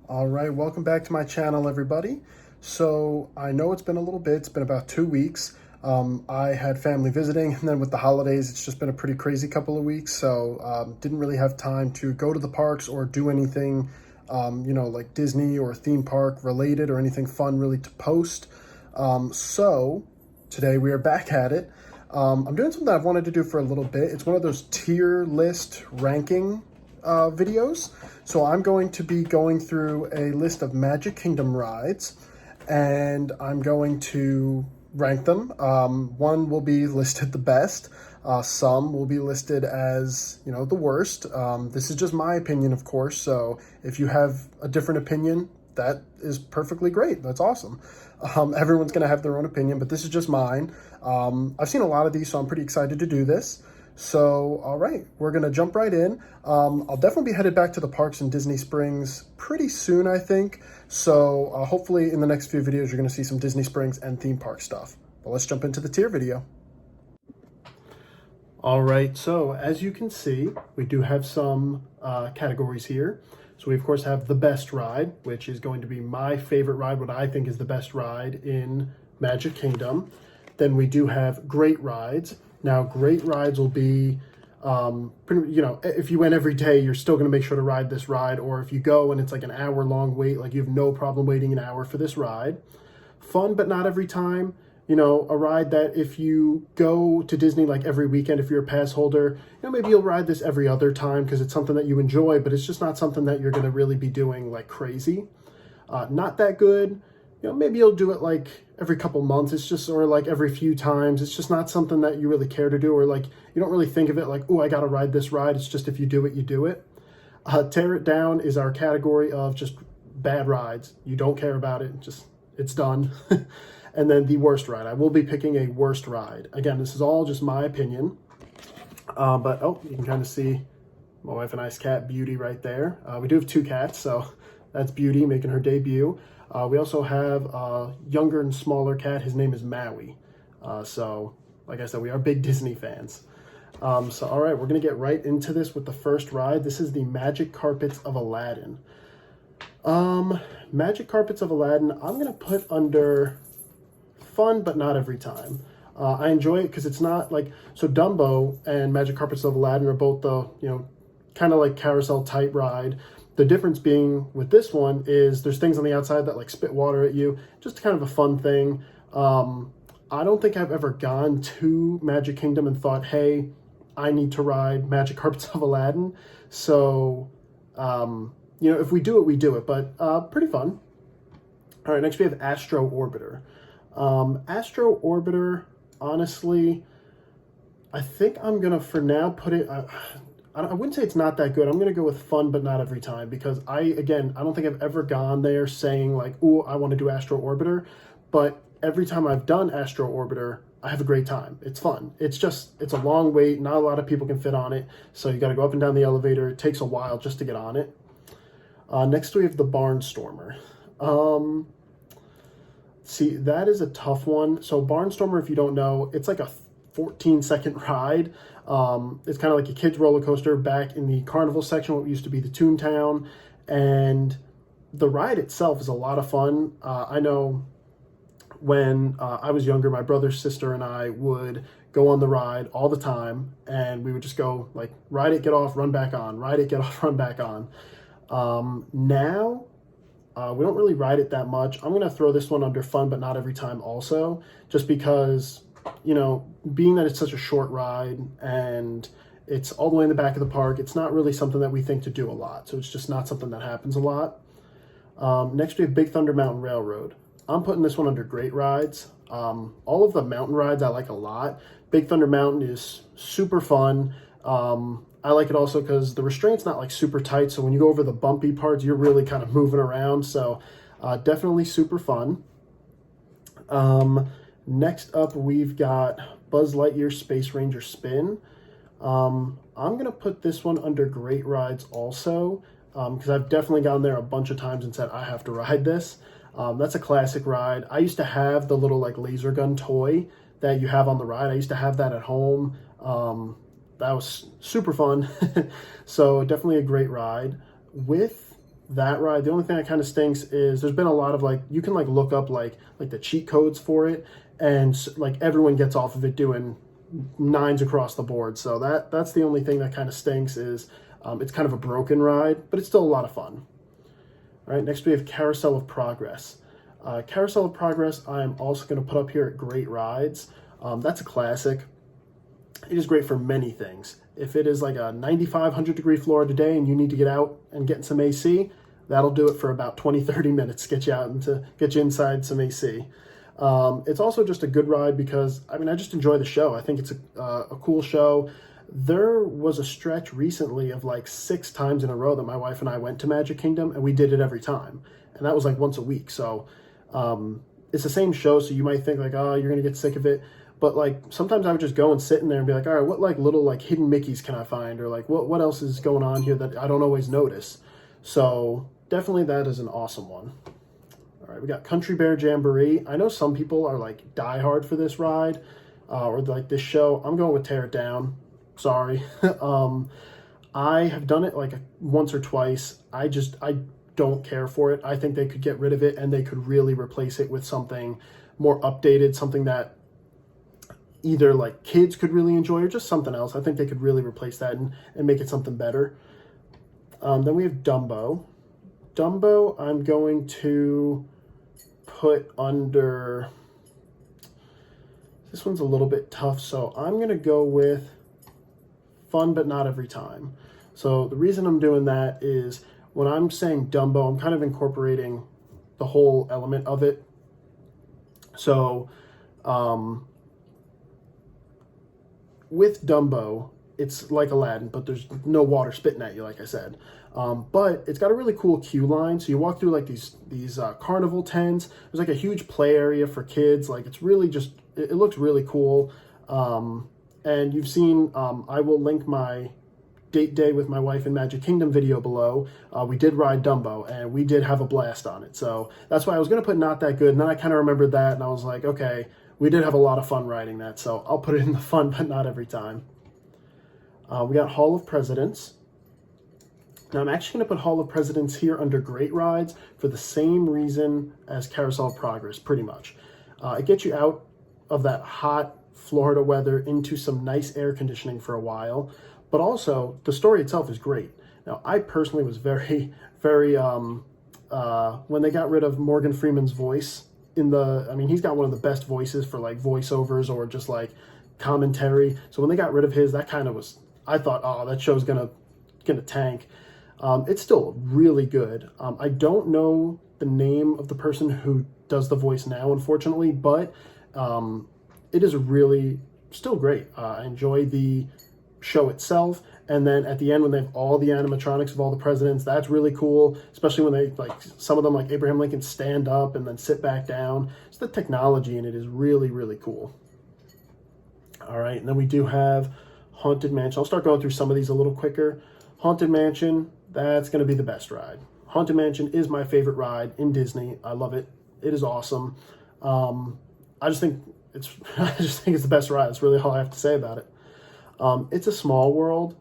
All right, welcome back to my channel, everybody. So I know it's been a little bit, it's been about 2 weeks. I had family visiting, and then with the holidays, it's just been a pretty crazy couple of weeks. So didn't really have time to go to the parks or do anything, like Disney or theme park related or anything fun really to post. So today we are back at it. I'm doing something I've wanted to do for a little bit. It's one of those tier list ranking videos. So I'm going to be going through a list of Magic Kingdom rides, and I'm going to rank them. One will be listed the best. Some will be listed as, the worst. This is just my opinion, of course. So if you have a different opinion, that is perfectly great. That's awesome. Everyone's going to have their own opinion, but this is just mine. I've seen a lot of these, so I'm pretty excited to do this. So, all right, we're going to jump right in. I'll definitely be headed back to the parks in Disney Springs pretty soon, I think. So hopefully in the next few videos, you're going to see some Disney Springs and theme park stuff. But let's jump into the tier video. All right, so as you can see, we do have some categories here. So we, of course, have the best ride, which is going to be my favorite ride, what I think is the best ride in Magic Kingdom. Then we do have great rides. Now, great rides will be, if you went every day, you're still going to make sure to ride this ride. Or if you go and it's like an hour-long wait, like you have no problem waiting an hour for this ride. Fun, but not every time. A ride that if you go to Disney like every weekend, if you're a pass holder, maybe you'll ride this every other time because it's something that you enjoy, but it's just not something that you're going to really be doing like crazy. Not that good. Maybe you'll do it like every couple months. It's just, or like every few times. It's just not something that you really care to do, or like you don't really think of it like, oh, I got to ride this ride. It's just if you do it, you do it. Tear it down is our category of just bad rides. You don't care about it. Just, it's done. And then the worst ride. I will be picking a worst ride. Again, this is all just my opinion. But you can kind of see my wife and I's cat, Beauty, right there. We do have two cats, so that's Beauty making her debut. We also have a younger and smaller cat. His name is Maui. So, like I said, we are big Disney fans. So, all right, we're going to get right into this with the first ride. This is the Magic Carpets of Aladdin. Magic Carpets of Aladdin, I'm going to put under fun, but not every time. I enjoy it because it's not like, so Dumbo and Magic Carpets of Aladdin are both the, kind of like carousel type ride. The difference being with this one is there's things on the outside that like spit water at you. Just kind of a fun thing. I don't think I've ever gone to Magic Kingdom and thought, hey, I need to ride Magic Carpets of Aladdin. So, if we do it, we do it. But pretty fun. All right, next we have Astro Orbiter. Astro Orbiter, honestly, I think I'm going to, for now, put it... I wouldn't say it's not that good. I'm going to go with fun, but not every time, because I don't think I've ever gone there saying like, oh, I want to do Astro Orbiter. But every time I've done Astro Orbiter, I have a great time. It's fun. It's a long wait. Not a lot of people can fit on it. So you got to go up and down the elevator. It takes a while just to get on it. Next we have the Barnstormer. See, that is a tough one. So Barnstormer, if you don't know, it's like a 14-second ride. It's kind of like a kid's roller coaster back in the carnival section, what used to be the Toontown. And the ride itself is a lot of fun. I know when I was younger, my brother, sister, and I would go on the ride all the time. And we would just go like, ride it, get off, run back on, ride it, get off, run back on. Now, we don't really ride it that much. I'm going to throw this one under fun, but not every time also, just because, being that it's such a short ride and it's all the way in the back of the park, it's not really something that we think to do a lot. So it's just not something that happens a lot. Next, we have Big Thunder Mountain Railroad. I'm putting this one under great rides. All of the mountain rides I like a lot. Big Thunder Mountain is super fun. I like it also because the restraint's not like super tight. So when you go over the bumpy parts, you're really kind of moving around. So definitely super fun. Next up, we've got Buzz Lightyear Space Ranger Spin. I'm going to put this one under great rides also, because I've definitely gone there a bunch of times and said, I have to ride this. That's a classic ride. I used to have the little like laser gun toy that you have on the ride. I used to have that at home. That was super fun. So definitely a great ride. With that ride. The only thing that kind of stinks is there's been a lot of like, you can like look up like the cheat codes for it, and like everyone gets off of it doing 9s across the board. So that's the only thing that kind of stinks is it's kind of a broken ride, but it's still a lot of fun. All right, next we have Carousel of Progress. Carousel of Progress I'm also going to put up here at Great Rides. That's a classic. It is great for many things. If it is like a 95-100 degree Florida day and you need to get out and get in some AC, that'll do it for about 20-30 minutes, get you inside some AC. It's also just a good ride because, I mean, I just enjoy the show. I think it's a cool show. There was a stretch recently of like 6 times in a row that my wife and I went to Magic Kingdom, and we did it every time. And that was like once a week. So it's the same show, so you might think like, oh, you're going to get sick of it. But like sometimes I would just go and sit in there and be like, all right, what like little like hidden Mickeys can I find? Or like what else is going on here that I don't always notice? So definitely that is an awesome one. All right, we got Country Bear Jamboree. I know some people are like diehard for this ride or like this show. I'm going with Tear It Down. Sorry. I have done it like once or twice. I don't care for it. I think they could get rid of it and they could really replace it with something more updated, something that either like kids could really enjoy or just something else. I think they could really replace that and make it something better. Then we have Dumbo. Dumbo I'm going to put under, this one's a little bit tough, so I'm going to go with Fun But Not Every Time. So the reason I'm doing that is when I'm saying Dumbo, I'm kind of incorporating the whole element of it. So with Dumbo, it's like Aladdin, but there's no water spitting at you, like I said. But it's got a really cool queue line. So you walk through like these carnival tents. There's like a huge play area for kids. Like it's really just, it looks really cool. And you've seen, I will link my date day with my wife in Magic Kingdom video below. We did ride Dumbo and we did have a blast on it. So that's why I was going to put Not That Good. And then I kind of remembered that and I was like, okay, we did have a lot of fun riding that. So I'll put it in the Fun But Not Every Time. We got Hall of Presidents. Now I'm actually going to put Hall of Presidents here under Great Rides for the same reason as Carousel of Progress, pretty much. It gets you out of that hot Florida weather into some nice air conditioning for a while, but also the story itself is great. Now I personally was very when they got rid of Morgan Freeman's voice I mean, he's got one of the best voices for like voiceovers or just like commentary. So when they got rid of his, that kind of was, I thought, oh, that show's gonna tank. It's still really good. I don't know the name of the person who does the voice now, unfortunately, but it is really still great. I enjoy the show itself. And then at the end, when they have all the animatronics of all the presidents, that's really cool, especially when they, like, some of them, like Abraham Lincoln, stand up and then sit back down. So the technology in it is really, really cool. All right, and then we do have Haunted Mansion. I'll start going through some of these a little quicker. Haunted Mansion, that's going to be the best ride. Haunted Mansion is my favorite ride in Disney. I love it. It is awesome. I just think it's the best ride. That's really all I have to say about it. It's a Small World.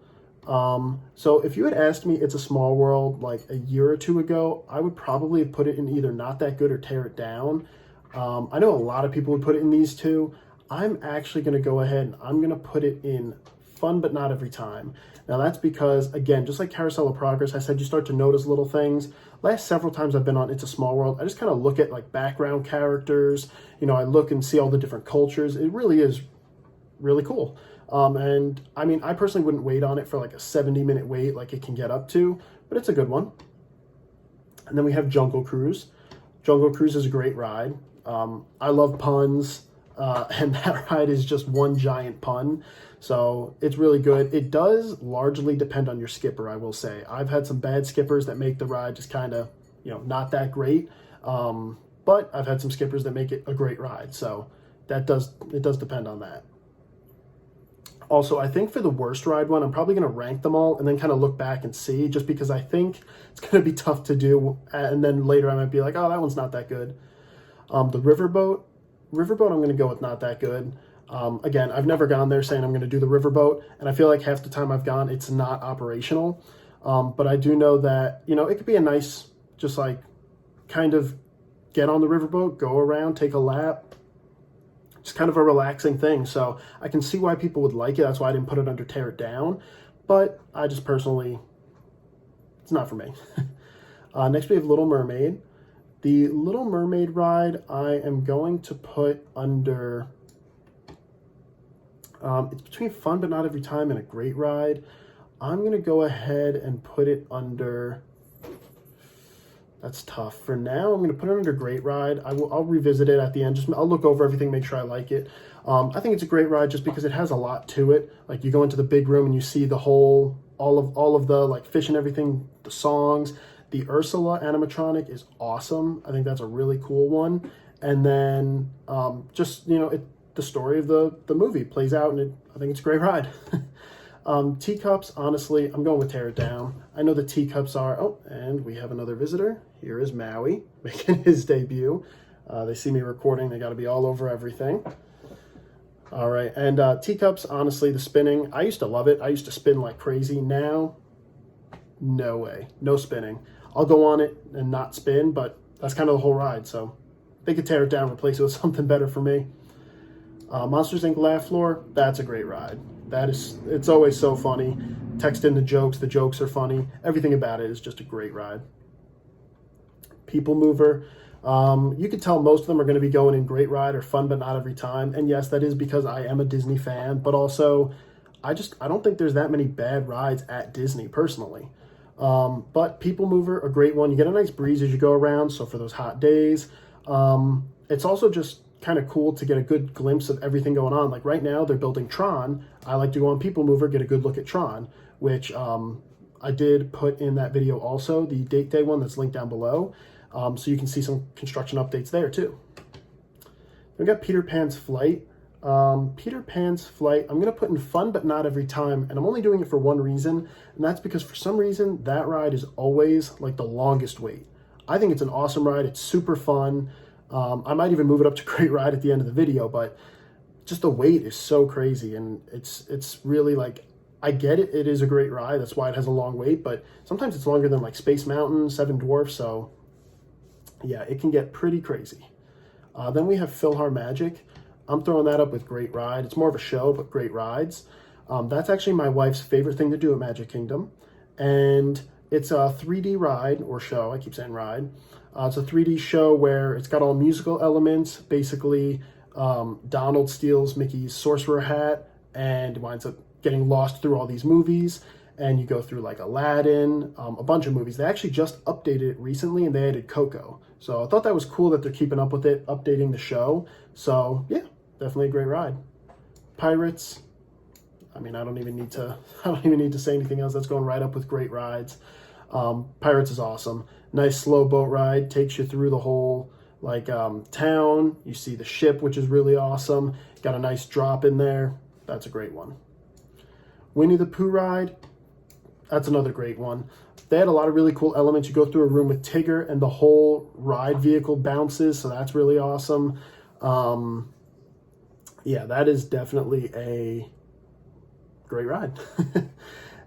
So if you had asked me It's a Small World like a year or two ago, I would probably have put it in either Not That Good or Tear It Down. I know a lot of people would put it in these two. I'm actually going to go ahead and I'm going to put it in Fun But Not Every Time. Now that's because, again, just like Carousel of Progress, I said you start to notice little things. Last several times I've been on It's a Small World, I just kind of look at like background characters. You know, I look and see all the different cultures. It really is really cool. And I mean, I personally wouldn't wait on it for like a 70-minute wait like it can get up to, but it's a good one. And then we have Jungle Cruise. Jungle Cruise is a great ride. I love puns, and that ride is just one giant pun. So it's really good. It does largely depend on your skipper, I will say. I've had some bad skippers that make the ride just kind of, you know, not that great. But I've had some skippers that make it a great ride. So it does depend on that. Also, I think for the worst ride one, I'm probably going to rank them all and then kind of look back and see, just because I think it's going to be tough to do. And then later I might be like, oh, that one's not that good. The Riverboat, I'm going to go with Not That Good. Again, I've never gone there saying I'm going to do the Riverboat, and I feel like half the time I've gone, it's not operational. But I do know that, you know, it could be a nice, just like kind of get on the riverboat, go around, take a lap. It's kind of a relaxing thing. So I can see why people would like it. That's why I didn't put it under Tear It Down. But I just personally, it's not for me. Next we have Little Mermaid. The Little Mermaid ride I am going to put under, it's between fun but not every time and a great ride. I'm going to go ahead and put it under, that's tough. For now, I'm going to put it under great ride. I'll revisit it at the end. I'll look over everything, make sure I like it. I think it's a great ride just because it has a lot to it. Like you go into the big room and you see the whole, all of the like fish and everything, the songs. The Ursula animatronic is awesome. I think that's a really cool one. And then just, you know, the story of the movie plays out, and I think it's a great ride. Teacups, honestly, I'm going with Tear It Down. I know the teacups are, oh, and we have another visitor. Here is Maui making his debut. They see me recording. They got to be all over everything. All right, and teacups, honestly, the spinning, I used to love it. I used to spin like crazy. Now, no way, no spinning. I'll go on it and not spin, but that's kind of the whole ride. So they could tear it down, replace it with something better for me. Monsters Inc. Laugh Floor, that's a great ride. It's always so funny. Text in the jokes are funny. Everything about it is just a great ride. People Mover, you can tell most of them are going to be going in great ride or fun but not every time. And yes, that is because I am a Disney fan, but also I don't think there's that many bad rides at Disney personally. But People Mover, a great one. You get a nice breeze as you go around, so for those hot days. It's also just kind of cool to get a good glimpse of everything going on. Like right now, they're building Tron. I like to go on People Mover, get a good look at Tron, which I did put in that video also, the date day one that's linked down below. So you can see some construction updates there too. We got Peter Pan's Flight. Peter Pan's Flight, I'm going to put in fun, but not every time. And I'm only doing it for one reason. And that's because for some reason, that ride is always like the longest wait. I think it's an awesome ride. It's super fun. I might even move it up to great ride at the end of the video, but just the wait is so crazy. And it's really like, I get it. It is a great ride. That's why it has a long wait, but sometimes it's longer than like Space Mountain, Seven Dwarfs. So yeah, it can get pretty crazy. Then we have Philharmagic. I'm throwing that up with great ride. It's more of a show, but great rides. That's actually my wife's favorite thing to do at Magic Kingdom. And it's a 3D ride or show. I keep saying ride. It's a 3D show where it's got all musical elements. Basically, Donald steals Mickey's sorcerer hat and winds up getting lost through all these movies. And you go through like Aladdin, a bunch of movies. They actually just updated it recently and they added Coco. So I thought that was cool that they're keeping up with it, updating the show. So yeah, definitely a great ride. Pirates, I mean, I don't even need to say anything else. That's going right up with great rides. Pirates is awesome. Nice slow boat ride, takes you through the whole like town. You see the ship, which is really awesome. Got a nice drop in there. That's a great one. Winnie the Pooh ride, that's another great one. They had a lot of really cool elements. You go through a room with Tigger and the whole ride vehicle bounces, so that's really awesome. Yeah, that is definitely a great ride.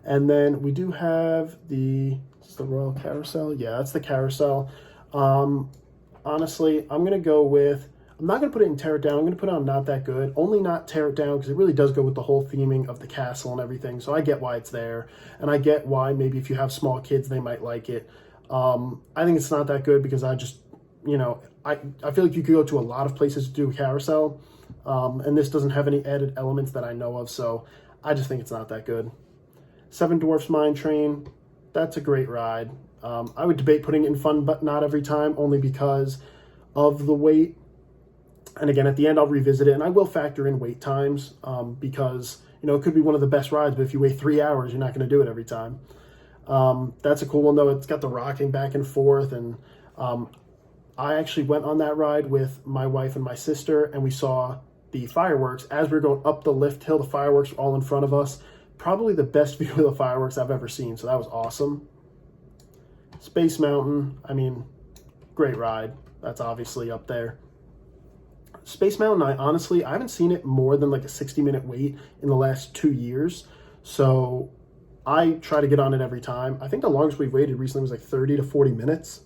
And then we do have the Royal Carousel. Yeah, that's the Carousel. Honestly, I'm not going to put it in Tear It Down. I'm going to put it on Not That Good. Only not Tear It Down because it really does go with the whole theming of the castle and everything. So I get why it's there. And I get why maybe if you have small kids, they might like it. I think it's not that good because I just, you know, I feel like you could go to a lot of places to do a carousel. And this doesn't have any added elements that I know of. So I just think it's not that good. Seven Dwarfs Mine Train. That's a great ride. I would debate putting it in fun, but not every time, only because of the wait. And again, at the end, I'll revisit it, and I will factor in wait times because, you know, it could be one of the best rides, but if you wait 3 hours, you're not going to do it every time. That's a cool one, though. It's got the rocking back and forth, and I actually went on that ride with my wife and my sister, and we saw the fireworks. As we were going up the lift hill, the fireworks were all in front of us. Probably the best view of the fireworks I've ever seen, so that was awesome. Space Mountain, I mean, great ride. That's obviously up there. Space Mountain, I haven't seen it more than like a 60-minute wait in the last 2 years. So I try to get on it every time. I think the longest we've waited recently was like 30 to 40 minutes.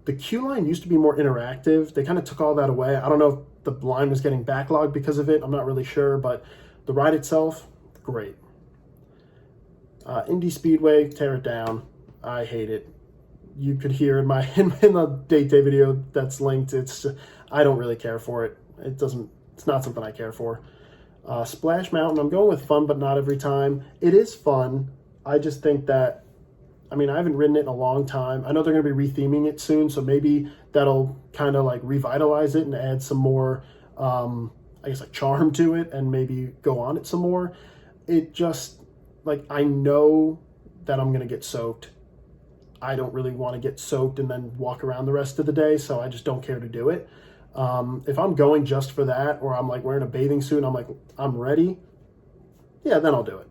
The queue line used to be more interactive. They kind of took all that away. I don't know if the line was getting backlogged because of it. I'm not really sure, but the ride itself, great. Indy Speedway, tear it down. I hate it. You could hear in my in the date day video that's linked. I don't really care for it. It's not something I care for. Splash Mountain, I'm going with fun, but not every time. It is fun. I just think that, I mean, I haven't ridden it in a long time. I know they're going to be retheming it soon, so maybe that'll kind of like revitalize it and add some more, I guess, like charm to it and maybe go on it some more. It just, like, I know that I'm going to get soaked. I don't really want to get soaked and then walk around the rest of the day, so I just don't care to do it. If I'm going just for that, or I'm like wearing a bathing suit and I'm like, I'm ready, yeah, then I'll do it.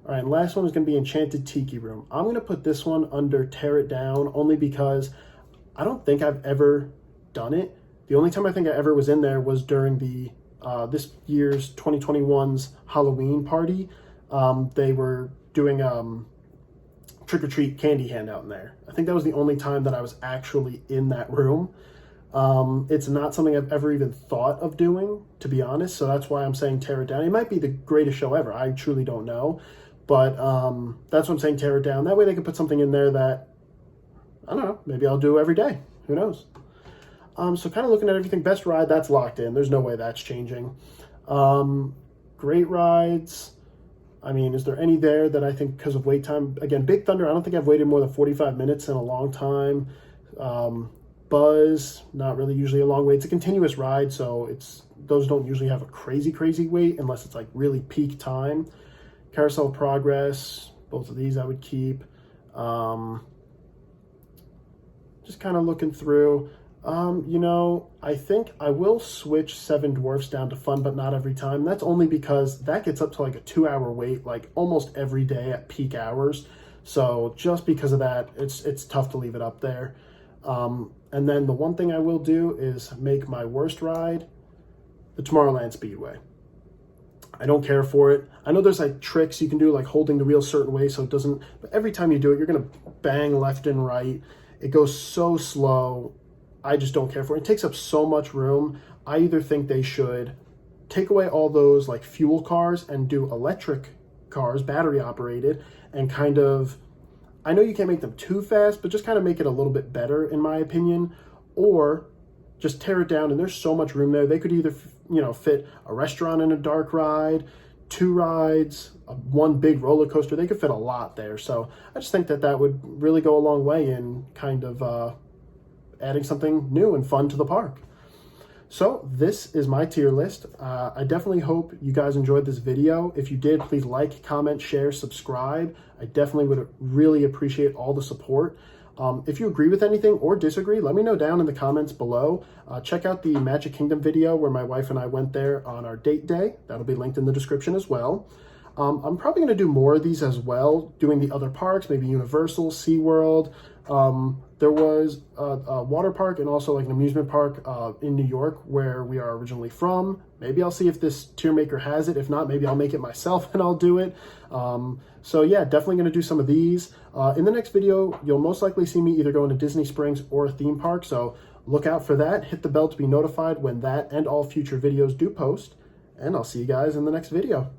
All right, and last one is going to be Enchanted Tiki Room. I'm going to put this one under Tear It Down only because I don't think I've ever done it. The only time I think I ever was in there was during the this year's 2021's Halloween party. They were doing trick-or-treat candy handout in there. I think that was the only time that I was actually in that room. It's not something I've ever even thought of doing, to be honest, so that's why I'm saying tear it down. It might be the greatest show ever. I truly don't know. But that's what I'm saying, tear it down. That way they can put something in there that, I don't know, maybe I'll do every day. Who knows? So kind of looking at everything, best ride, that's locked in. There's no way that's changing. Great rides. I mean, is there any there that I think because of wait time? Again, Big Thunder, I don't think I've waited more than 45 minutes in a long time. Buzz, not really usually a long wait. It's a continuous ride, so those don't usually have a crazy wait unless it's like really peak time. Carousel of Progress, both of these I would keep. Just kind of looking through. You know, I think I will switch Seven Dwarfs down to fun, but not every time. That's only because that gets up to like a 2-hour wait, like almost every day at peak hours. So just because of that, it's tough to leave it up there. And then the one thing I will do is make my worst ride the Tomorrowland Speedway. I don't care for it. I know there's like tricks you can do, like holding the wheel a certain way so it doesn't, but every time you do it, you're going to bang left and right. It goes so slow. I just don't care for it. It takes up so much room. I either think they should take away all those like fuel cars and do electric cars, battery operated, and kind of, I know you can't make them too fast, but just kind of make it a little bit better in my opinion, or just tear it down. And there's so much room there. They could either, you know, fit a restaurant in a dark ride, 2 rides, one big roller coaster. They could fit a lot there. So I just think that would really go a long way in kind of adding something new and fun to the park. So this is my tier list. I definitely hope you guys enjoyed this video. If you did, please like, comment, share, subscribe. I definitely would really appreciate all the support. If you agree with anything or disagree, let me know down in the comments below. Check out the Magic Kingdom video where my wife and I went there on our date day. That'll be linked in the description as well. I'm probably going to do more of these as well, doing the other parks, maybe Universal, SeaWorld. There was a water park and also like an amusement park in New York where we are originally from. Maybe I'll see if this tier maker has it. If not, maybe I'll make it myself and I'll do it. So yeah, definitely going to do some of these. In the next video, you'll most likely see me either going to Disney Springs or a theme park. So look out for that. Hit the bell to be notified when that and all future videos do post. And I'll see you guys in the next video.